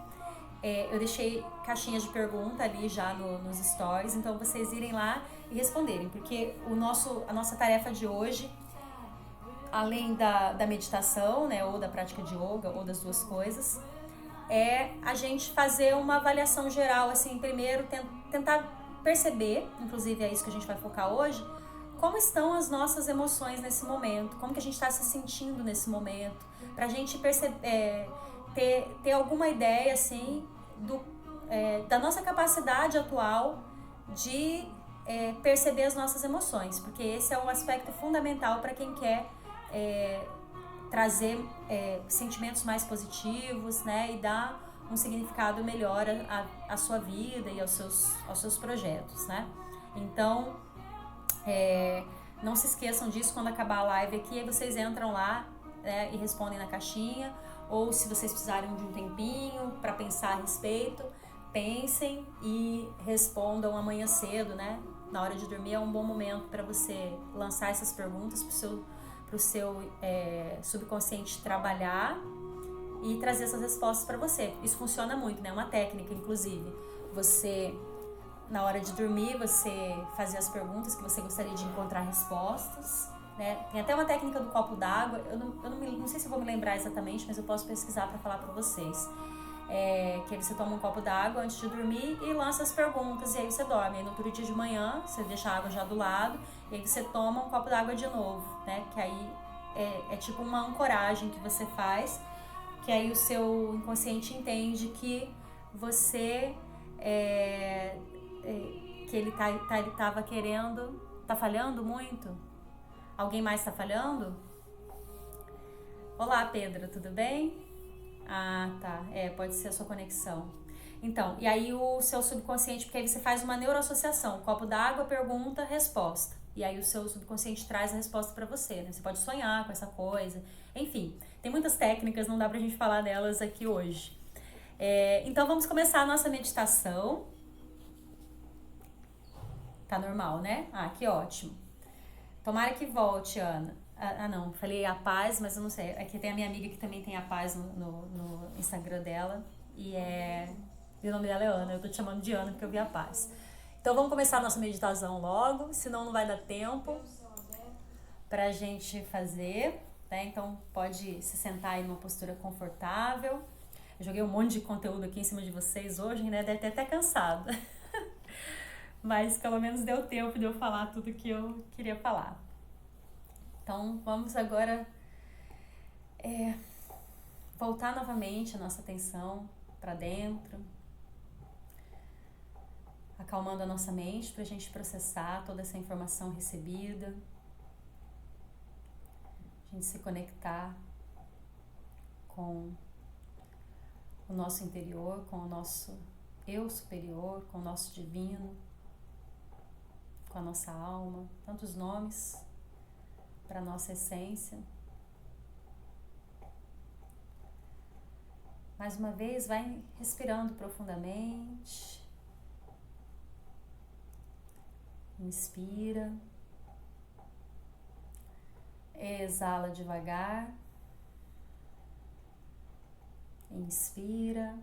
Eu deixei caixinhas de pergunta ali já nos stories, então vocês irem lá e responderem, porque a nossa tarefa de hoje, além da meditação, né, ou da prática de yoga, ou das duas coisas, é a gente fazer uma avaliação geral, assim, primeiro tentar perceber, inclusive é isso que a gente vai focar hoje, como estão as nossas emoções nesse momento, como que a gente está se sentindo nesse momento, pra gente perceber, ter alguma ideia, assim, da nossa capacidade atual de perceber as nossas emoções, porque esse é um aspecto fundamental para quem quer trazer sentimentos mais positivos, né, e dar um significado melhor à sua vida e aos seus projetos, né? Então, não se esqueçam disso. Quando acabar a live aqui, aí vocês entram lá, né, e respondem na caixinha, ou se vocês precisarem de um tempinho para pensar a respeito, pensem e respondam amanhã cedo, né? Na hora de dormir é um bom momento para você lançar essas perguntas para o seu subconsciente trabalhar e trazer essas respostas para você. Isso funciona muito, né? É uma técnica, inclusive. Você, na hora de dormir, você fazer as perguntas que você gostaria de encontrar respostas, né? Tem até uma técnica do copo d'água, eu não sei se eu vou me lembrar exatamente, mas eu posso pesquisar para falar para vocês. Que aí você toma um copo d'água antes de dormir e lança as perguntas, e aí você dorme. Aí no outro dia de manhã, você deixa a água já do lado, e aí você toma um copo d'água de novo, né? Que aí é tipo uma ancoragem que você faz, que aí o seu inconsciente entende que você que ele tava querendo. Tá falhando muito? Alguém mais tá falhando? Olá, Pedro, tudo bem? Ah, tá. Pode ser a sua conexão. Então, e aí o seu subconsciente, porque aí você faz uma neuroassociação, copo d'água, pergunta, resposta. E aí o seu subconsciente traz a resposta pra você, né? Você pode sonhar com essa coisa. Enfim, tem muitas técnicas, não dá pra gente falar delas aqui hoje. Então vamos começar a nossa meditação. Tá normal, né? Ah, que ótimo. Tomara que volte, Ana. Não, falei a paz, mas eu não sei. Aqui tem a minha amiga que também tem a paz no Instagram dela. E o nome dela é Ana, eu tô te chamando de Ana porque eu vi a paz. Então vamos começar a nossa meditação logo, senão não vai dar tempo pra gente fazer, né? Então pode se sentar aí numa postura confortável. Eu joguei um monte de conteúdo aqui em cima de vocês hoje, né? Deve ter até cansado. Mas pelo menos deu tempo de eu falar tudo que eu queria falar. Então vamos agora voltar novamente a nossa atenção para dentro, acalmando a nossa mente para a gente processar toda essa informação recebida, a gente se conectar com o nosso interior, com o nosso eu superior, com o nosso divino, com a nossa alma, tantos nomes para a nossa essência. Mais uma vez, vai respirando profundamente. Inspira. Exala devagar. Inspira.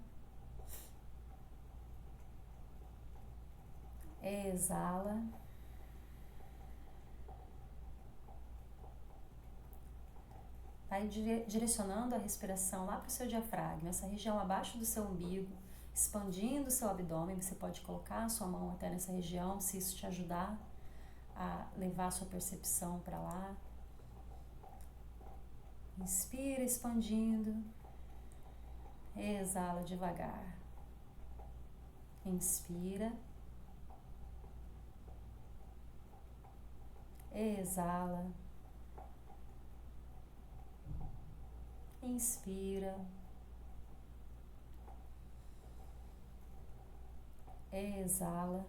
Exala. Vai direcionando a respiração lá para o seu diafragma, essa região abaixo do seu umbigo, expandindo o seu abdômen. Você pode colocar a sua mão até nessa região, se isso te ajudar a levar a sua percepção para lá. Inspira, expandindo. Exala devagar. Inspira. Exala. Inspira. Exala.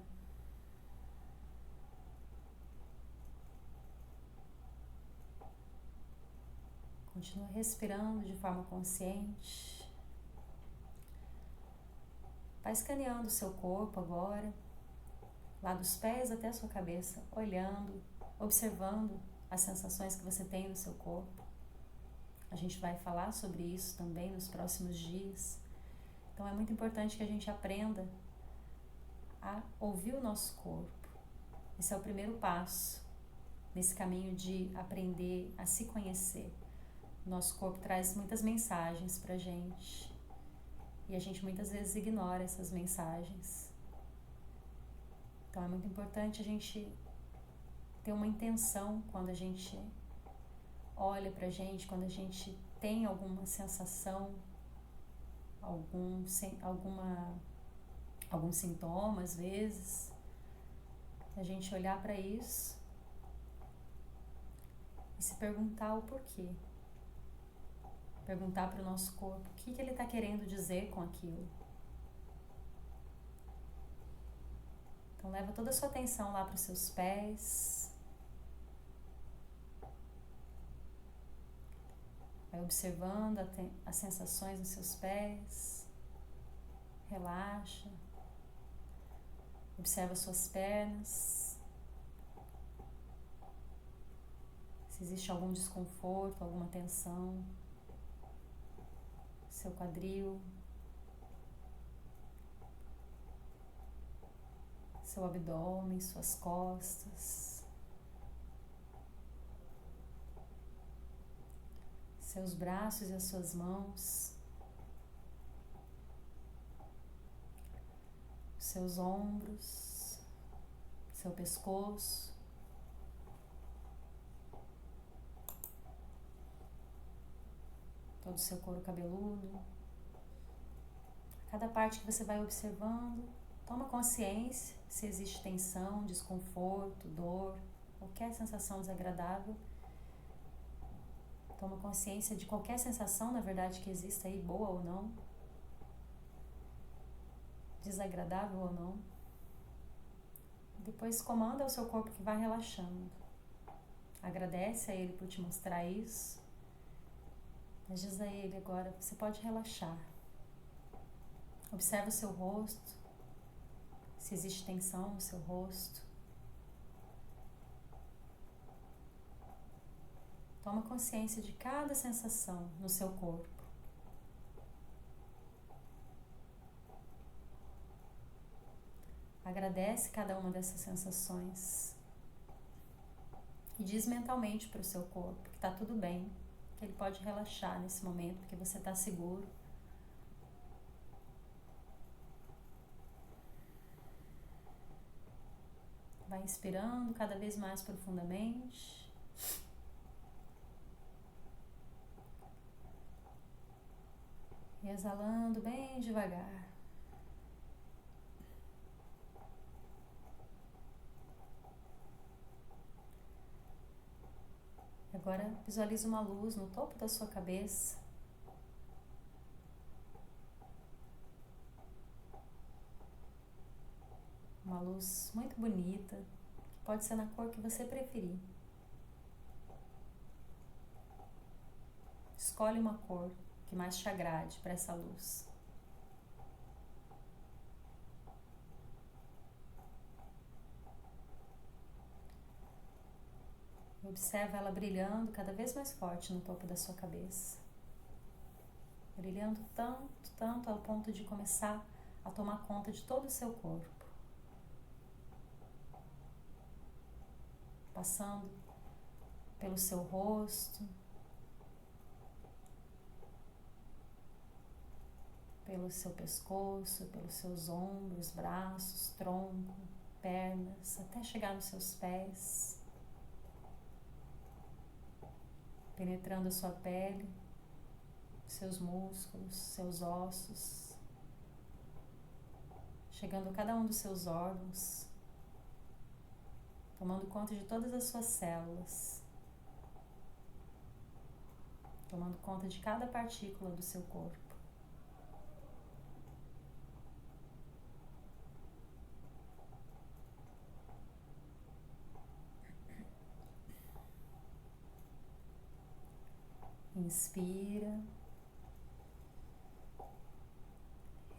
Continua respirando de forma consciente. Vai escaneando o seu corpo agora, lá dos pés até a sua cabeça, olhando, observando as sensações que você tem no seu corpo. A gente vai falar sobre isso também nos próximos dias. Então é muito importante que a gente aprenda a ouvir o nosso corpo. Esse é o primeiro passo nesse caminho de aprender a se conhecer. O nosso corpo traz muitas mensagens pra gente e a gente muitas vezes ignora essas mensagens. Então é muito importante a gente ter uma intenção quando a gente olha pra gente, quando a gente tem alguma sensação, algum sintoma às vezes, a gente olhar para isso e se perguntar o porquê. Perguntar para o nosso corpo o que ele está querendo dizer com aquilo. Então leva toda a sua atenção lá para os seus pés. Vai observando as sensações nos seus pés. Relaxa. Observa suas pernas. Se existe algum desconforto, alguma tensão. Seu quadril. Seu abdômen, suas costas. Seus braços e as suas mãos. Seus ombros. Seu pescoço. Todo o seu couro cabeludo. Cada parte que você vai observando, toma consciência se existe tensão, desconforto, dor, qualquer sensação desagradável. Toma consciência de qualquer sensação, na verdade, que exista aí, boa ou não, desagradável ou não. Depois comanda ao seu corpo que vai relaxando. Agradece a ele por te mostrar isso. Mas diz a ele agora, você pode relaxar. Observa o seu rosto, se existe tensão no seu rosto. Toma consciência de cada sensação no seu corpo. Agradece cada uma dessas sensações. E diz mentalmente para o seu corpo que está tudo bem, que ele pode relaxar nesse momento, porque você está seguro. Vai inspirando cada vez mais profundamente. E exalando bem devagar. Agora visualize uma luz no topo da sua cabeça. Uma luz muito bonita, que pode ser na cor que você preferir. Escolhe uma cor que mais te agrade para essa luz. Observa ela brilhando cada vez mais forte no topo da sua cabeça. Brilhando tanto, tanto ao ponto de começar a tomar conta de todo o seu corpo. Passando pelo seu rosto, pelo seu pescoço, pelos seus ombros, braços, tronco, pernas, até chegar nos seus pés, penetrando a sua pele, seus músculos, seus ossos, chegando a cada um dos seus órgãos, tomando conta de todas as suas células, tomando conta de cada partícula do seu corpo. Inspira.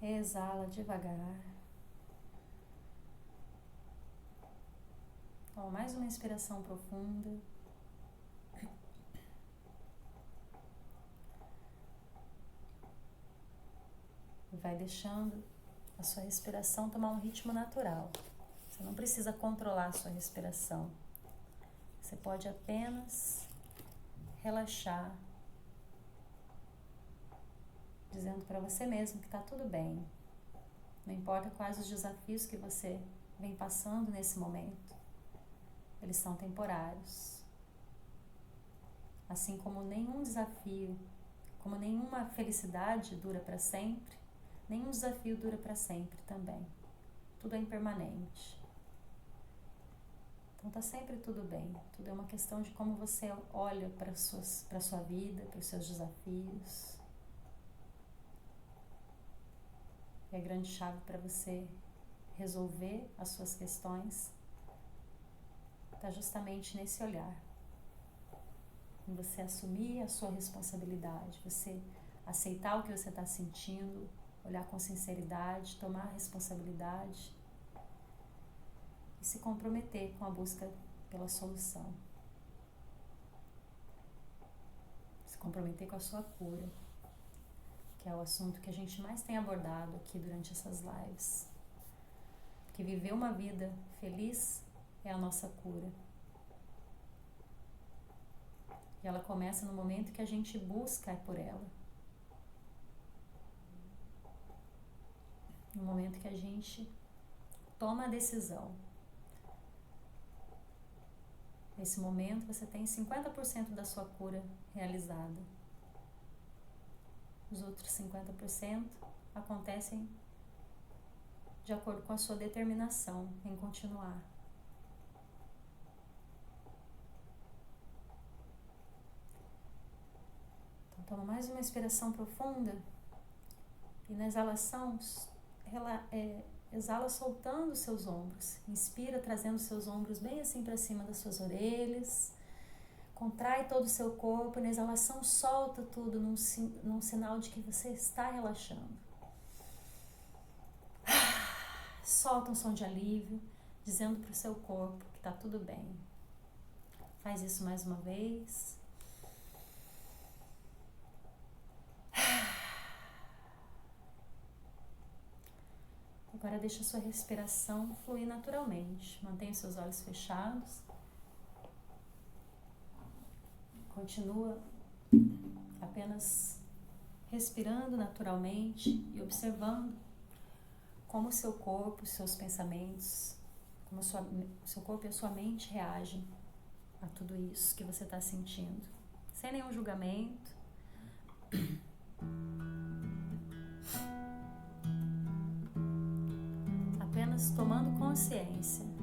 Exala devagar. Toma mais uma inspiração profunda. E vai deixando a sua respiração tomar um ritmo natural. Você não precisa controlar a sua respiração. Você pode apenas relaxar, dizendo para você mesmo que está tudo bem. Não importa quais os desafios que você vem passando nesse momento, eles são temporários. Assim como nenhum desafio, como nenhuma felicidade dura para sempre, nenhum desafio dura para sempre também. Tudo é impermanente. Então tá sempre tudo bem. Tudo é uma questão de como você olha para a sua vida, para os seus desafios. E a grande chave para você resolver as suas questões está justamente nesse olhar. Em você assumir a sua responsabilidade, você aceitar o que você está sentindo, olhar com sinceridade, tomar a responsabilidade e se comprometer com a busca pela solução. Se comprometer com a sua cura, que é o assunto que a gente mais tem abordado aqui durante essas lives. Porque viver uma vida feliz é a nossa cura. E ela começa no momento que a gente busca por ela. No momento que a gente toma a decisão. Nesse momento você tem 50% da sua cura realizada. Os outros 50% acontecem de acordo com a sua determinação em continuar. Então toma mais uma inspiração profunda e na exalação exala soltando os seus ombros. Inspira trazendo os seus ombros bem assim para cima das suas orelhas. Contrai todo o seu corpo e na exalação solta tudo num sinal de que você está relaxando. Solta um som de alívio, dizendo para o seu corpo que está tudo bem. Faz isso mais uma vez. Agora deixa a sua respiração fluir naturalmente. Mantenha os seus olhos fechados. Continua apenas respirando naturalmente e observando como o seu corpo, os seus pensamentos, como o seu corpo e a sua mente reagem a tudo isso que você está sentindo. Sem nenhum julgamento. Apenas tomando consciência.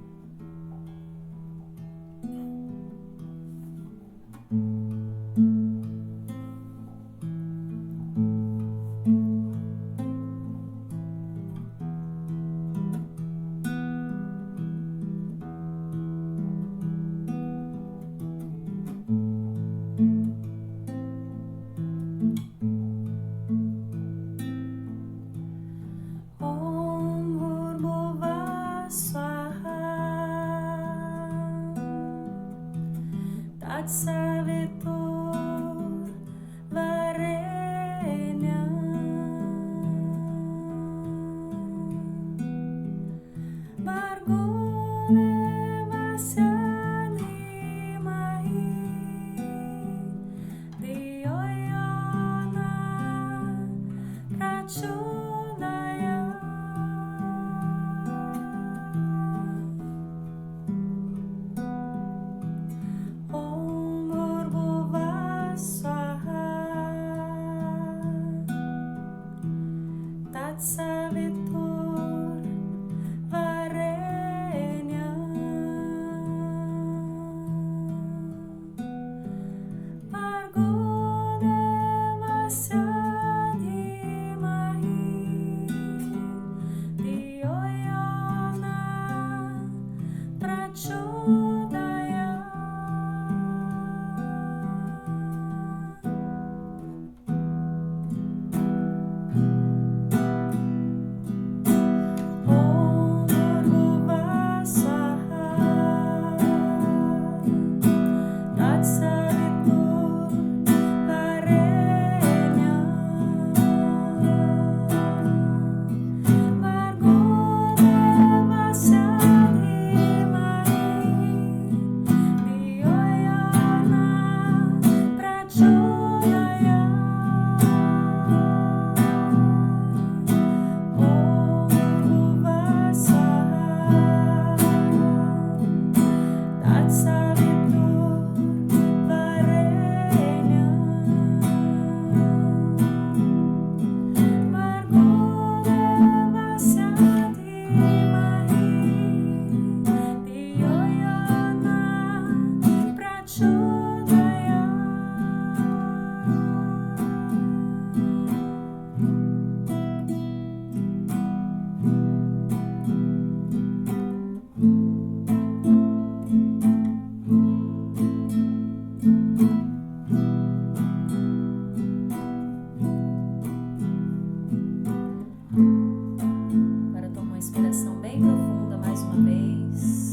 Agora toma uma inspiração bem profunda mais uma vez.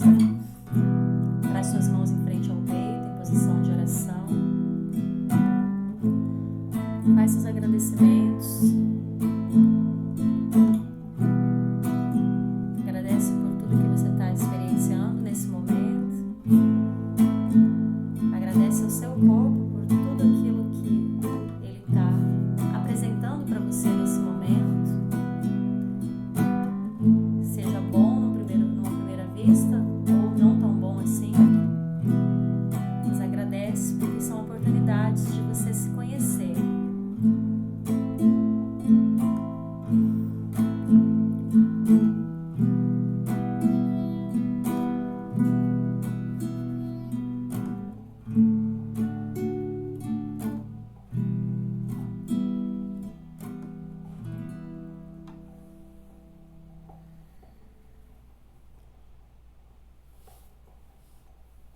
Traz suas mãos em frente ao peito, em posição de oração. Faz seus agradecimentos. Agradece por tudo que você está experienciando nesse momento. Agradece ao seu corpo por tudo aquilo que ele está apresentando para você nesse momento. Seja bom numa primeira vista ou não tão bom assim. Mas agradece porque são oportunidades de você se conhecer.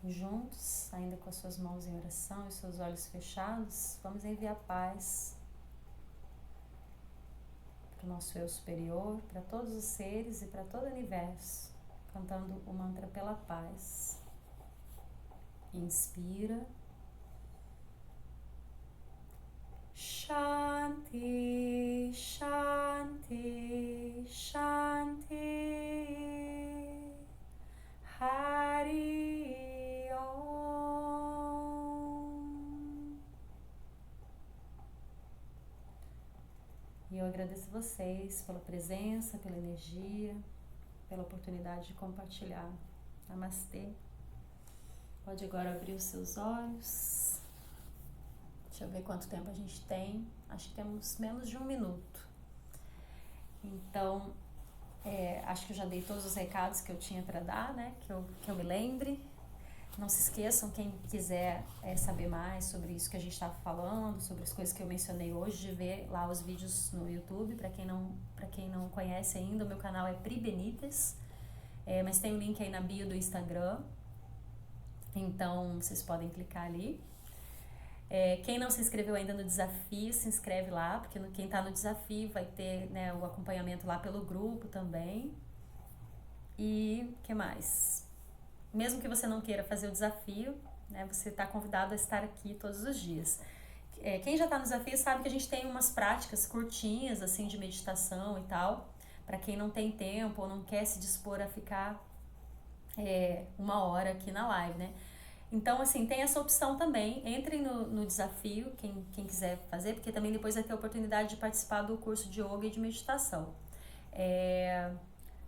Juntos, ainda com as suas mãos em oração e seus olhos fechados, vamos enviar paz para o nosso eu superior, para todos os seres e para todo o universo, cantando o mantra pela paz. Inspira. Shanti, Shanti, Shanti. Hari Om. E eu agradeço vocês pela presença, pela energia, pela oportunidade de compartilhar. Namastê. Pode agora abrir os seus olhos. Deixa eu ver quanto tempo a gente tem. Acho que temos menos de 1 minuto. Então, acho que eu já dei todos os recados que eu tinha para dar, né? Que eu me lembre. Não se esqueçam, quem quiser saber mais sobre isso que a gente estava falando, sobre as coisas que eu mencionei hoje, de ver lá os vídeos no YouTube. Para quem não conhece ainda, o meu canal é Pri Benítez, mas tem o link aí na bio do Instagram, então vocês podem clicar ali. Quem não se inscreveu ainda no desafio, se inscreve lá, porque quem está no desafio vai ter, né, o acompanhamento lá pelo grupo também. E o que mais? Mesmo que você não queira fazer o desafio, né, você está convidado a estar aqui todos os dias. Quem já está no desafio sabe que a gente tem umas práticas curtinhas assim de meditação e tal, para quem não tem tempo ou não quer se dispor a ficar 1 hora aqui na live, né? Então, assim, tem essa opção também. Entrem no desafio, quem quiser fazer, porque também depois vai ter a oportunidade de participar do curso de yoga e de meditação.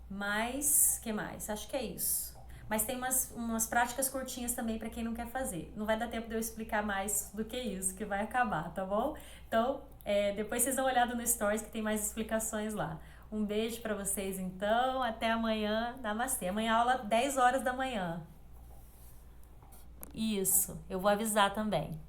Mas, que mais? Acho que é isso. Mas tem umas práticas curtinhas também para quem não quer fazer. Não vai dar tempo de eu explicar mais do que isso, que vai acabar, tá bom? Então, depois vocês dão uma olhada no Stories que tem mais explicações lá. Um beijo para vocês, então. Até amanhã. Namastê. Amanhã aula 10 horas da manhã. Isso, eu vou avisar também.